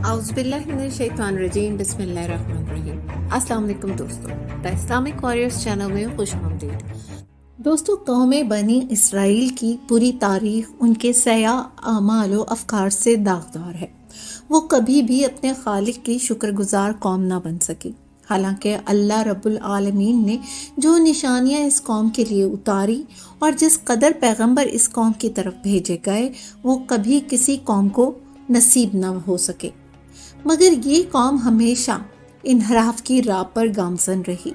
اعوذ باللہ من الشیطان الرجیم بسم اللہ الرحمن الرحیم۔ السلام علیکم دوستو، دا اسلامک وارئرز چینل میں خوش آمدید۔ دوستو، قوم بنی اسرائیل کی پوری تاریخ ان کے سیاہ اعمال و افکار سے داغدار ہے۔ وہ کبھی بھی اپنے خالق کی شکر گزار قوم نہ بن سکی، حالانکہ اللہ رب العالمین نے جو نشانیاں اس قوم کے لیے اتاری اور جس قدر پیغمبر اس قوم کی طرف بھیجے گئے وہ کبھی کسی قوم کو نصیب نہ ہو سکے، مگر یہ قوم ہمیشہ انحراف کی راہ پر گامزن رہی۔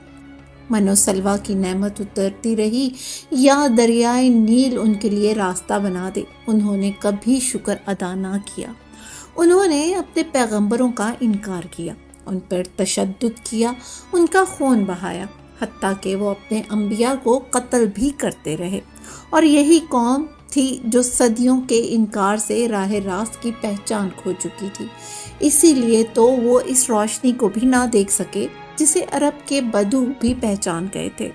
من و سلوہ کی نعمت اترتی رہی یا دریائے نیل ان کے لیے راستہ بنا دے، انہوں نے کبھی شکر ادا نہ کیا۔ انہوں نے اپنے پیغمبروں کا انکار کیا، ان پر تشدد کیا، ان کا خون بہایا، حتیٰ کہ وہ اپنے انبیاء کو قتل بھی کرتے رہے۔ اور یہی قوم تھی جو صدیوں کے انکار سے راہ راست کی پہچان کھو چکی تھی، اسی لیے تو وہ اس روشنی کو بھی نہ دیکھ سکے جسے عرب کے بدو بھی پہچان گئے تھے،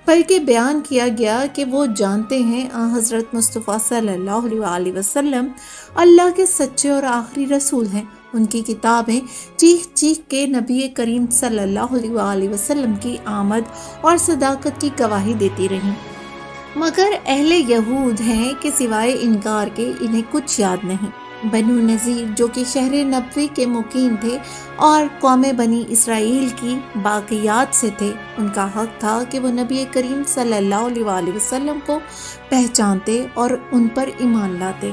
بلکہ بیان کیا گیا کہ وہ جانتے ہیں حضرت مصطفیٰ صلی اللہ علیہ وسلم اللہ کے سچے اور آخری رسول ہیں۔ ان کی کتابیں چیخ چیخ کے نبی کریم صلی اللہ علیہ وسلم کی آمد اور صداقت کی گواہی دیتی رہیں، مگر اہل یہود ہیں کہ سوائے انکار کے انہیں کچھ یاد نہیں۔ بنو نذیر جو کہ شہر نبوی کے مقیم تھے اور قوم بنی اسرائیل کی باقیات سے تھے، ان کا حق تھا کہ وہ نبی کریم صلی اللہ علیہ وسلم کو پہچانتے اور ان پر ایمان لاتے۔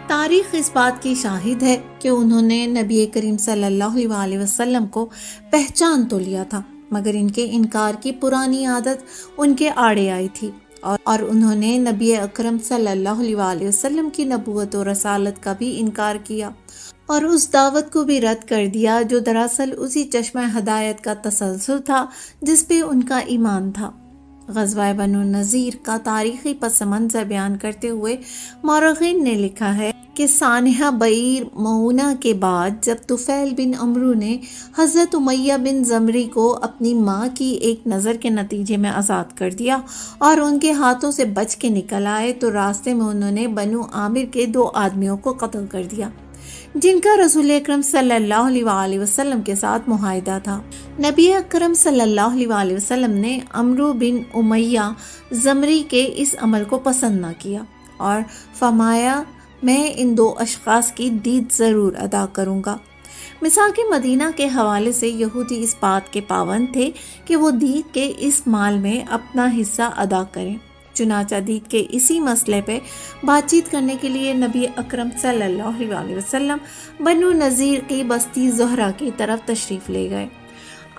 تاریخ اس بات کی شاہد ہے کہ انہوں نے نبی کریم صلی اللہ علیہ وسلم کو پہچان تو لیا تھا، مگر ان کے انکار کی پرانی عادت ان کے آڑے آئی تھی اور انہوں نے نبی اکرم صلی اللہ علیہ وسلم کی نبوت و رسالت کا بھی انکار کیا اور اس دعوت کو بھی رد کر دیا جو دراصل اسی چشمہ ہدایت کا تسلسل تھا جس پہ ان کا ایمان تھا۔ غزوہ بنو نذیر کا تاریخی پس منظر بیان کرتے ہوئے مورخین نے لکھا ہے کہ سانحہ بعیر معونہ کے بعد جب طفیل بن عمرو نے حضرت امیہ بن زمری کو اپنی ماں کی ایک نظر کے نتیجے میں آزاد کر دیا اور ان کے ہاتھوں سے بچ کے نکل آئے تو راستے میں انہوں نے بنو عامر کے 2 آدمیوں کو قتل کر دیا جن کا رسول اکرم صلی اللہ علیہ وسلم کے ساتھ معاہدہ تھا۔ نبی اکرم صلی اللہ علیہ وسلم نے عمرو بن امیہ زمری کے اس عمل کو پسند نہ کیا اور فرمایا میں ان 2 اشخاص کی دید ضرور ادا کروں گا۔ مساق مدینہ کے حوالے سے یہودی اس بات کے پابند تھے کہ وہ دید کے اس مال میں اپنا حصہ ادا کریں، چنانچہ دید کے اسی مسئلے پہ بات چیت کرنے کے لیے نبی اکرم صلی اللہ علیہ وسلم بنو نذیر کی بستی زہرہ کی طرف تشریف لے گئے۔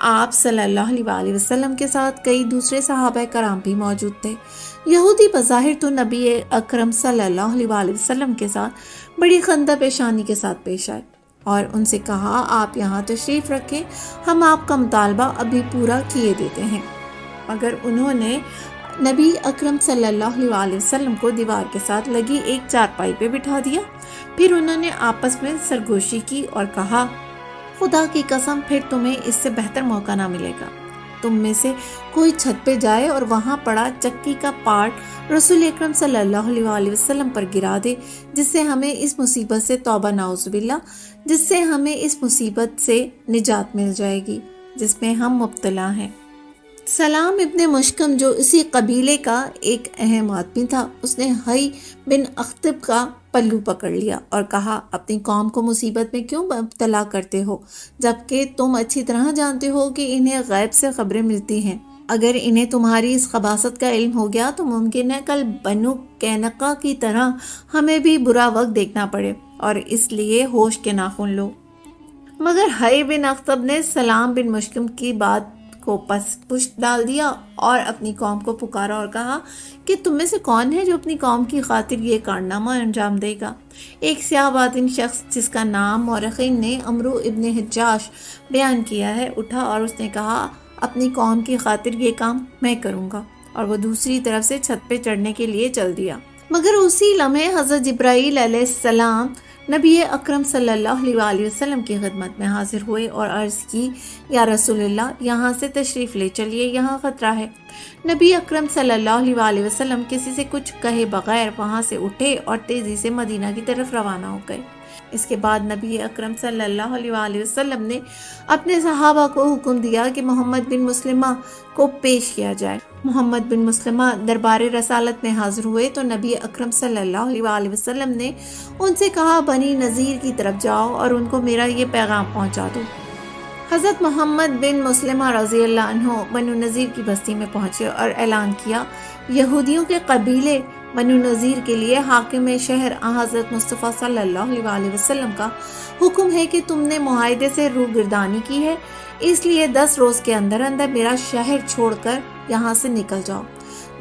آپ صلی اللہ علیہ وسلم کے ساتھ کئی دوسرے صحابہ کرام بھی موجود تھے۔ یہودی بظاہر تو نبی اکرم صلی اللہ علیہ وسلم کے ساتھ بڑی خندہ پیشانی کے ساتھ پیش آئے اور ان سے کہا آپ یہاں تشریف رکھیں، ہم آپ کا مطالبہ ابھی پورا کیے دیتے ہیں، مگر انہوں نے نبی اکرم صلی اللہ علیہ وسلم کو دیوار کے ساتھ لگی ایک چارپائی پہ بٹھا دیا۔ پھر انہوں نے آپس میں سرگوشی کی اور کہا خدا کی قسم پھر تمہیں اس سے بہتر موقع نہ ملے گا، تم میں سے کوئی چھت پہ جائے اور وہاں پڑا چکی کا پارٹ رسول اکرم صلی اللہ علیہ وسلم پر گرا دے، جس سے ہمیں اس مصیبت سے توبہ نعوذ باللہ، جس سے ہمیں اس مصیبت سے نجات مل جائے گی جس میں ہم مبتلا ہیں۔ سلام ابن مشکم جو اسی قبیلے کا ایک اہم آدمی تھا، اس نے حی بن اخطب کا پلو پکڑ لیا اور کہا اپنی قوم کو مصیبت میں کیوں مبتلا کرتے ہو جبکہ تم اچھی طرح جانتے ہو کہ انہیں غیب سے خبریں ملتی ہیں۔ اگر انہیں تمہاری اس خباثت کا علم ہو گیا تو ممکن ہے کل بنو قینقاع کی طرح ہمیں بھی برا وقت دیکھنا پڑے، اور اس لیے ہوش کے ناخن لو۔ مگر حی بن اخطب نے سلام بن مشکم کی بات کو پشت ڈال دیا اور اپنی قوم کو پکارا اور کہا کہ تم میں سے کون ہے جو اپنی قوم کی خاطر یہ کارنامہ انجام دے گا؟ ایک سیاہ باطن شخص جس کا نام مورخین نے عمرو ابن حجاش بیان کیا ہے اٹھا اور اس نے کہا اپنی قوم کی خاطر یہ کام میں کروں گا، اور وہ دوسری طرف سے چھت پہ چڑھنے کے لیے چل دیا۔ مگر اسی لمحے حضرت جبرائیل علیہ السلام نبی اکرم صلی اللہ علیہ وسلم کی خدمت میں حاضر ہوئے اور عرض کی یا رسول اللہ یہاں سے تشریف لے چلیے، یہاں خطرہ ہے۔ نبی اکرم صلی اللہ علیہ وسلم کسی سے کچھ کہے بغیر وہاں سے اٹھے اور تیزی سے مدینہ کی طرف روانہ ہو گئے۔ اس کے بعد نبی اکرم صلی اللہ علیہ وسلم نے اپنے صحابہ کو حکم دیا کہ محمد بن مسلمہ کو پیش کیا جائے۔ محمد بن مسلمہ دربار رسالت میں حاضر ہوئے تو نبی اکرم صلی اللہ علیہ وسلم نے ان سے کہا، بنی نذیر کی طرف جاؤ اور ان کو میرا یہ پیغام پہنچا دو۔ حضرت محمد بن مسلمہ رضی اللہ عنہ بنو نذیر کی بستی میں پہنچے اور اعلان کیا، یہودیوں کے قبیلے بنو نذیر کے لیے حاکم شہر حضرت مصطفیٰ صلی اللہ علیہ وسلم کا حکم ہے کہ تم نے معاہدے سے روگردانی کی ہے، اس لیے 10 روز کے اندر اندر میرا شہر چھوڑ کر یہاں سے نکل جاؤ۔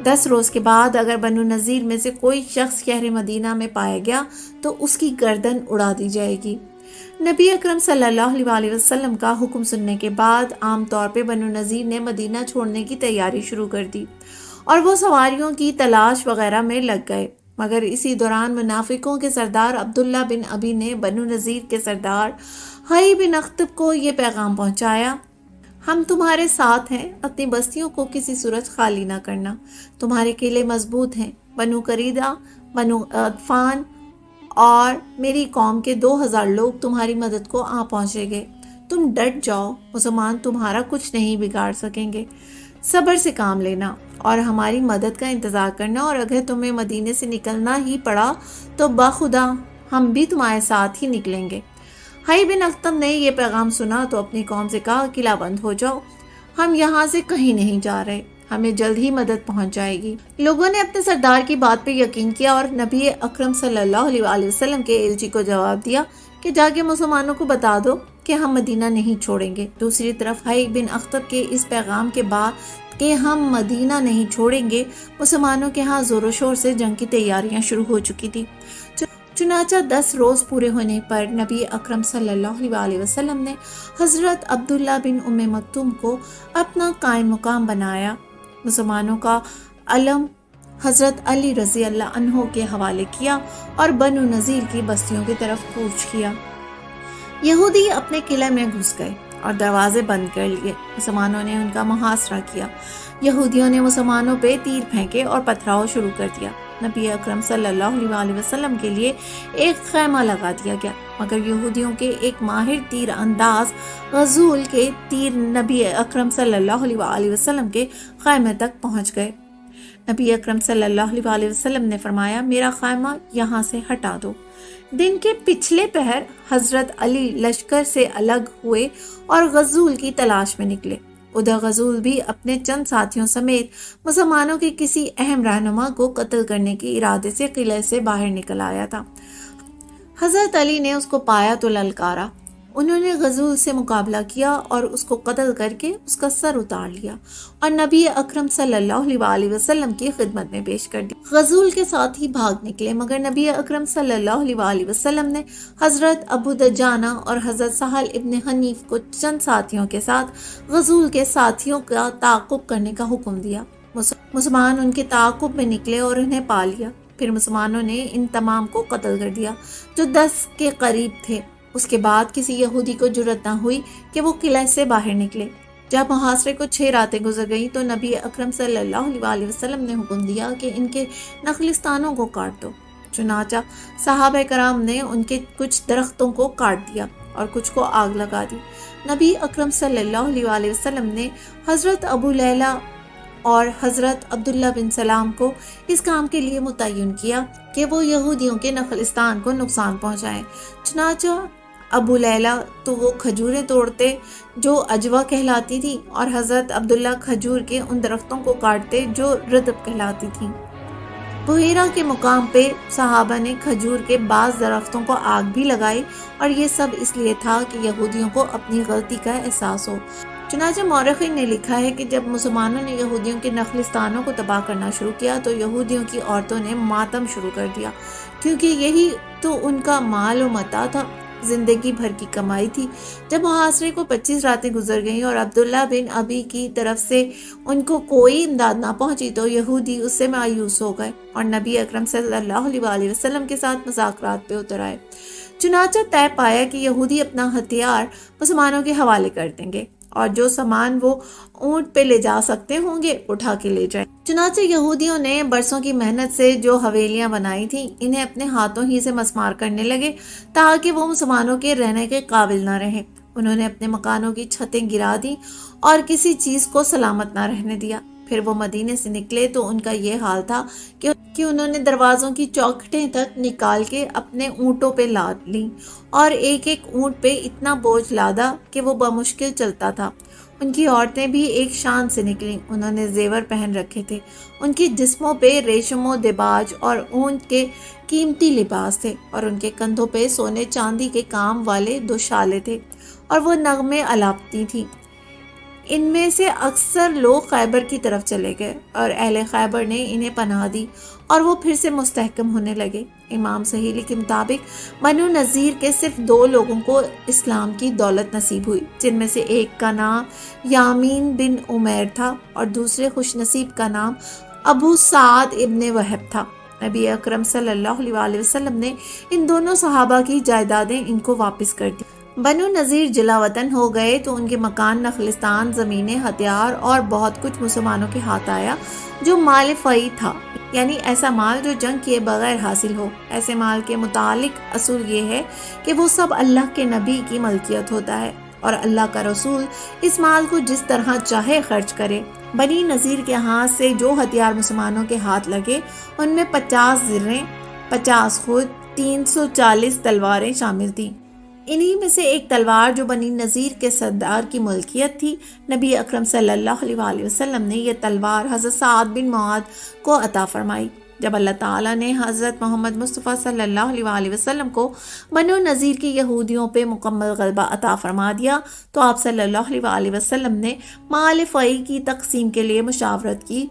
10 روز کے بعد اگر بنو نذیر میں سے کوئی شخص شہر مدینہ میں پایا گیا تو اس کی گردن اڑا دی جائے گی۔ نبی اکرم صلی اللہ علیہ وسلم کا حکم سننے کے بعد عام طور پہ بنو نذیر نے مدینہ چھوڑنے کی تیاری شروع کر دی اور وہ سواریوں کی تلاش وغیرہ میں لگ گئے، مگر اسی دوران منافقوں کے سردار عبداللہ بن ابی نے بنو نذیر کے سردار حیی بن اخطب کو یہ پیغام پہنچایا، ہم تمہارے ساتھ ہیں، اپنی بستیوں کو کسی صورت خالی نہ کرنا، تمہارے قلعے مضبوط ہیں، بنو قریظہ، بنو غطفان اور میری قوم کے 2000 لوگ تمہاری مدد کو آ پہنچے گے، تم ڈٹ جاؤ، مسلمان تمہارا کچھ نہیں بگاڑ سکیں گے، صبر سے کام لینا اور ہماری مدد کا انتظار کرنا، اور اگر تمہیں مدینے سے نکلنا ہی پڑا تو بخدا ہم بھی تمہارے ساتھ ہی نکلیں گے۔ حیی بن اخطب نے یہ پیغام سنا تو اپنی قوم سے کہا، قلعہ بند ہو جاؤ، ہم یہاں سے کہیں نہیں جا رہے، ہمیں جلد ہی مدد پہنچ جائے گی۔ لوگوں نے اپنے سردار کی بات پہ یقین کیا اور نبی اکرم صلی اللہ علیہ وسلم کے ایلچی کو جواب دیا کہ جا کے مسلمانوں کو بتا دو کہ ہم مدینہ نہیں چھوڑیں گے۔ دوسری طرف حیی بن اخطب کے اس پیغام کے بعد کہ ہم مدینہ نہیں چھوڑیں گے، مسلمانوں کے ہاں زور و شور سے جنگ کی تیاریاں شروع ہو چکی تھی۔ چنانچہ 10 روز پورے ہونے پر نبی اکرم صلی اللہ علیہ وسلم نے حضرت عبداللہ بن ام مکتوم کو اپنا قائم مقام بنایا، مسلمانوں کا علم حضرت علی رضی اللہ عنہ کے حوالے کیا اور بنو نذیر کی بستیوں کی طرف کوچ کیا۔ یہودی اپنے قلعے میں گھس گئے اور دروازے بند کر لیے، مسلمانوں نے ان کا محاصرہ کیا، یہودیوں نے مسلمانوں پہ تیر پھینکے اور پتھراؤ شروع کر دیا۔ نبی اکرم صلی اللہ علیہ وسلم کے لیے ایک خیمہ لگا دیا گیا، مگر یہودیوں کے ایک ماہر تیر انداز غزول کے تیر نبی اکرم صلی اللہ علیہ وسلم کے خیمے تک پہنچ گئے۔ نبی اکرم صلی اللہ علیہ وسلم نے فرمایا، میرا خیمہ یہاں سے ہٹا دو۔ دن کے پچھلے پہر حضرت علی لشکر سے الگ ہوئے اور غزول کی تلاش میں نکلے۔ ادھر غزول بھی اپنے چند ساتھیوں سمیت مسلمانوں کے کسی اہم رہنما کو قتل کرنے کے ارادے سے قلعے سے باہر نکل آیا تھا۔ حضرت علی نے اس کو پایا تو للکارا، انہوں نے غزول سے مقابلہ کیا اور اس کو قتل کر کے اس کا سر اتار لیا اور نبی اکرم صلی اللہ علیہ وسلم کی خدمت میں پیش کر دیا۔ غزول کے ساتھ ہی بھاگ نکلے، مگر نبی اکرم صلی اللہ علیہ وسلم نے حضرت ابو دجانہ اور حضرت سہل ابن حنیف کو چند ساتھیوں کے ساتھ غزول کے ساتھیوں کا تعاقب کرنے کا حکم دیا۔ مسلمان ان کے تعاقب میں نکلے اور انہیں پا لیا، پھر مسلمانوں نے ان تمام کو قتل کر دیا جو 10 کے قریب تھے۔ اس کے بعد کسی یہودی کو جرأت نہ ہوئی کہ وہ قلعے سے باہر نکلے۔ جب محاصرے کو 6 راتیں گزر گئیں تو نبی اکرم صلی اللہ علیہ وسلم نے حکم دیا کہ ان کے نخلستانوں کو کاٹ دو۔ چنانچہ صحابہ کرام نے ان کے کچھ درختوں کو کاٹ دیا اور کچھ کو آگ لگا دی۔ نبی اکرم صلی اللہ علیہ وسلم نے حضرت ابو لیلہ اور حضرت عبداللہ بن سلام کو اس کام کے لیے متعین کیا کہ وہ یہودیوں کے نخلستان کو نقصان پہنچائیں۔ چنانچہ ابو لیلہ تو وہ کھجوریں توڑتے جو عجوہ کہلاتی تھی اور حضرت عبداللہ کھجور کے ان درختوں کو کاٹتے جو رطب کہلاتی تھیں۔ بحیرہ کے مقام پہ صحابہ نے کھجور کے بعض درختوں کو آگ بھی لگائی اور یہ سب اس لیے تھا کہ یہودیوں کو اپنی غلطی کا احساس ہو۔ چنانچہ مورخین نے لکھا ہے کہ جب مسلمانوں نے یہودیوں کے نخلستانوں کو تباہ کرنا شروع کیا تو یہودیوں کی عورتوں نے ماتم شروع کر دیا، کیونکہ یہی تو ان کا مال و متاع تھا، زندگی بھر کی کمائی تھی۔ جب محاصرے کو 25 راتیں گزر گئیں اور عبداللہ بن ابی کی طرف سے ان کو کوئی امداد نہ پہنچی تو یہودی اس سے مایوس ہو گئے اور نبی اکرم صلی اللہ علیہ وسلم کے ساتھ مذاکرات پہ اتر آئے۔ چنانچہ طے پایا کہ یہودی اپنا ہتھیار مسلمانوں کے حوالے کر دیں گے اور جو سامان وہ اونٹ پہ لے جا سکتے ہوں گے اٹھا کے لے جائیں۔ چنانچہ یہودیوں نے برسوں کی محنت سے جو حویلیاں بنائی تھیں انہیں اپنے ہاتھوں ہی سے مسمار کرنے لگے تاکہ وہ مسلمانوں کے رہنے کے قابل نہ رہے۔ انہوں نے اپنے مکانوں کی چھتیں گرا دی اور کسی چیز کو سلامت نہ رہنے دیا۔ پھر وہ مدینے سے نکلے تو ان کا یہ حال تھا کہ انہوں نے دروازوں کی چوکھٹیں تک نکال کے اپنے اونٹوں پہ لاد لیں اور ایک ایک اونٹ پہ اتنا بوجھ لادا کہ وہ بمشکل چلتا تھا۔ ان کی عورتیں بھی ایک شان سے نکلیں، انہوں نے زیور پہن رکھے تھے، ان کی جسموں پہ ریشم و دباج اور اون کے قیمتی لباس تھے، اور ان کے کندھوں پہ سونے چاندی کے کام والے دو شالے تھے، اور وہ نغمے الاپتی تھیں۔ ان میں سے اکثر لوگ خیبر کی طرف چلے گئے اور اہل خیبر نے انہیں پناہ دی اور وہ پھر سے مستحکم ہونے لگے۔ امام سہیلی کے مطابق بنو نذیر کے صرف 2 لوگوں کو اسلام کی دولت نصیب ہوئی، جن میں سے ایک کا نام یامین بن عمیر تھا اور دوسرے خوش نصیب کا نام ابو سعد ابن وہب تھا۔ نبی اکرم صلی اللہ علیہ وسلم نے ان دونوں صحابہ کی جائیدادیں ان کو واپس کر دی۔ بنو نذیر جلا وطن ہو گئے تو ان کے مکان، نخلستان، زمینیں، ہتھیار اور بہت کچھ مسلمانوں کے ہاتھ آیا جو مال فئی تھا، یعنی ایسا مال جو جنگ کیے بغیر حاصل ہو۔ ایسے مال کے متعلق اصول یہ ہے کہ وہ سب اللہ کے نبی کی ملکیت ہوتا ہے اور اللہ کا رسول اس مال کو جس طرح چاہے خرچ کرے۔ بنی نذیر کے ہاتھ سے جو ہتھیار مسلمانوں کے ہاتھ لگے ان میں 50 زرہیں، 50 خود، 340 تلواریں شامل تھیں۔ انہی میں سے ایک تلوار جو بنی نذیر کے سردار کی ملکیت تھی، نبی اکرم صلی اللہ علیہ وسلم نے یہ تلوار حضرت سعد بن معاذ کو عطا فرمائی۔ جب اللہ تعالیٰ نے حضرت محمد مصطفیٰ صلی اللہ علیہ وسلم کو بنو نذیر کی یہودیوں پہ مکمل غلبہ عطا فرما دیا تو آپ صلی اللہ علیہ وسلم نے مال فئی کی تقسیم کے لیے مشاورت کی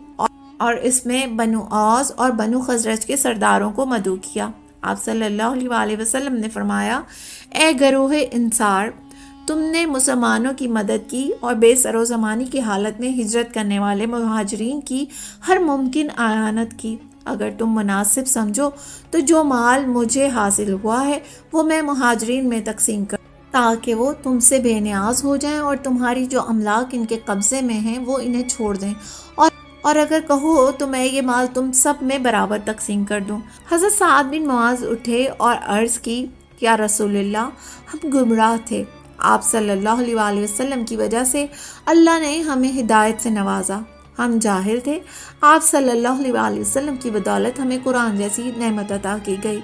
اور اس میں بنو اوس اور بنو خزرج کے سرداروں کو مدعو کیا۔ آپ صلی اللہ علیہ وسلم نے فرمایا، اے گروہ انصار، تم نے مسلمانوں کی مدد کی اور بے سر و زمانی کی حالت میں ہجرت کرنے والے مہاجرین کی ہر ممکن اعانت کی۔ اگر تم مناسب سمجھو تو جو مال مجھے حاصل ہوا ہے وہ میں مہاجرین میں تقسیم کر تاکہ وہ تم سے بے نیاز ہو جائیں اور تمہاری جو املاک ان کے قبضے میں ہیں وہ انہیں چھوڑ دیں، اور اگر کہو تو میں یہ مال تم سب میں برابر تقسیم کر دوں۔ حضرت سعد بن معاذ اٹھے اور عرض کی، یا رسول اللہ، ہم گمراہ تھے، آپ صلی اللہ علیہ وسلم کی وجہ سے اللہ نے ہمیں ہدایت سے نوازا۔ ہم جاہل تھے، آپ صلی اللہ علیہ وسلم کی بدولت ہمیں قرآن جیسی نعمت عطا کی گئی۔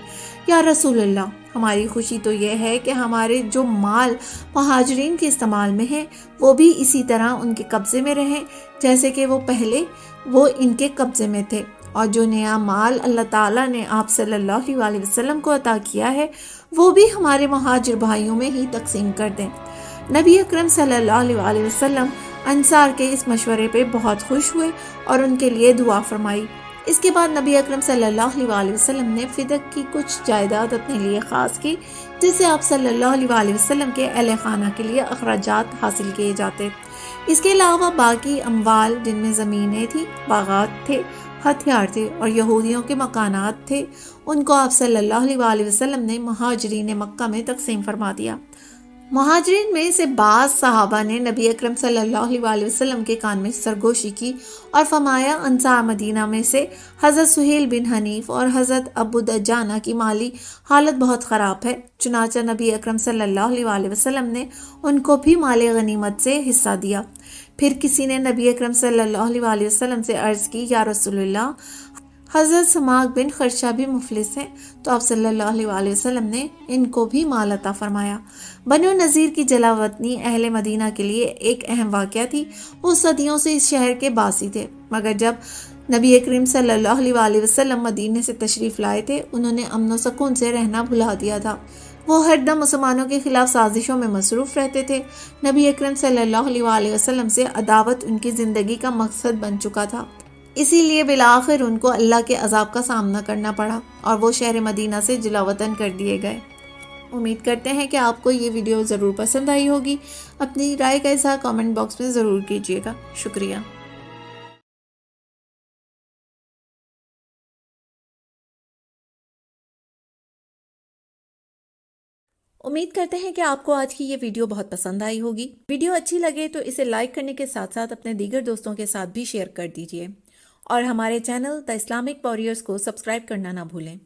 یا رسول اللہ، ہماری خوشی تو یہ ہے کہ ہمارے جو مال مہاجرین کے استعمال میں ہے وہ بھی اسی طرح ان کے قبضے میں رہیں جیسے کہ وہ پہلے وہ ان کے قبضے میں تھے، اور جو نیا مال اللہ تعالیٰ نے آپ صلی اللہ علیہ وسلم کو عطا کیا ہے وہ بھی ہمارے مہاجر بھائیوں میں ہی تقسیم کر دیں۔ نبی اکرم صلی اللہ علیہ وسلم انصار کے اس مشورے پہ بہت خوش ہوئے اور ان کے لیے دعا فرمائی۔ اس کے بعد نبی اکرم صلی اللہ علیہ وسلم نے فدق کی کچھ جائیداد اپنے لیے خاص کی، جس سے آپ صلی اللہ علیہ وسلم کے اہل خانہ کے لیے اخراجات حاصل کیے جاتے۔ اس کے علاوہ باقی اموال، جن میں زمینیں تھیں، باغات تھے، ہتھیار تھے اور یہودیوں کے مکانات تھے، ان کو آپ صلی اللہ علیہ وسلم نے مہاجرین مکہ میں تقسیم فرما دیا۔ مہاجرین میں سے بعض صحابہ نے نبی اکرم صلی اللہ علیہ وسلم کے کان میں سرگوشی کی اور فرمایا، انصار مدینہ میں سے حضرت سہیل بن حنیف اور حضرت ابو دجانہ کی مالی حالت بہت خراب ہے۔ چنانچہ نبی اکرم صلی اللہ علیہ وسلم نے ان کو بھی مال غنیمت سے حصہ دیا۔ پھر کسی نے نبی اکرم صلی اللہ علیہ وسلم سے عرض کی، یا رسول اللہ، حضرت سماک بن خرشہ بھی مفلس ہیں، تو آپ صلی اللہ علیہ وسلم نے ان کو بھی مال عطا فرمایا۔ بنو نذیر کی جلا وطنی اہل مدینہ کے لیے ایک اہم واقعہ تھی۔ وہ صدیوں سے اس شہر کے باسی تھے، مگر جب نبی کریم صلی اللہ علیہ وسلم مدینے سے تشریف لائے تھے انہوں نے امن و سکون سے رہنا بھلا دیا تھا۔ وہ ہر دم مسلمانوں کے خلاف سازشوں میں مصروف رہتے تھے۔ نبی اکرم صلی اللہ علیہ وسلم سے عداوت ان کی زندگی کا مقصد بن چکا تھا، اسی لیے بالآخر ان کو اللہ کے عذاب کا سامنا کرنا پڑا اور وہ شہر مدینہ سے جلا وطن کر دیے گئے۔ امید کرتے ہیں کہ آپ کو یہ ویڈیو ضرور پسند آئی ہوگی۔ اپنی رائے کا اظہار کامنٹ باکس میں ضرور کیجیے گا۔ شکریہ۔ امید کرتے ہیں کہ آپ کو آج کی یہ ویڈیو بہت پسند آئی ہوگی۔ ویڈیو اچھی لگے تو اسے لائک کرنے کے ساتھ ساتھ اپنے دیگر دوستوں کے ساتھ بھی شیئر کر دیجیے اور ہمارے چینل دی اسلامک واریئرز کو سبسکرائب کرنا نہ بھولیں۔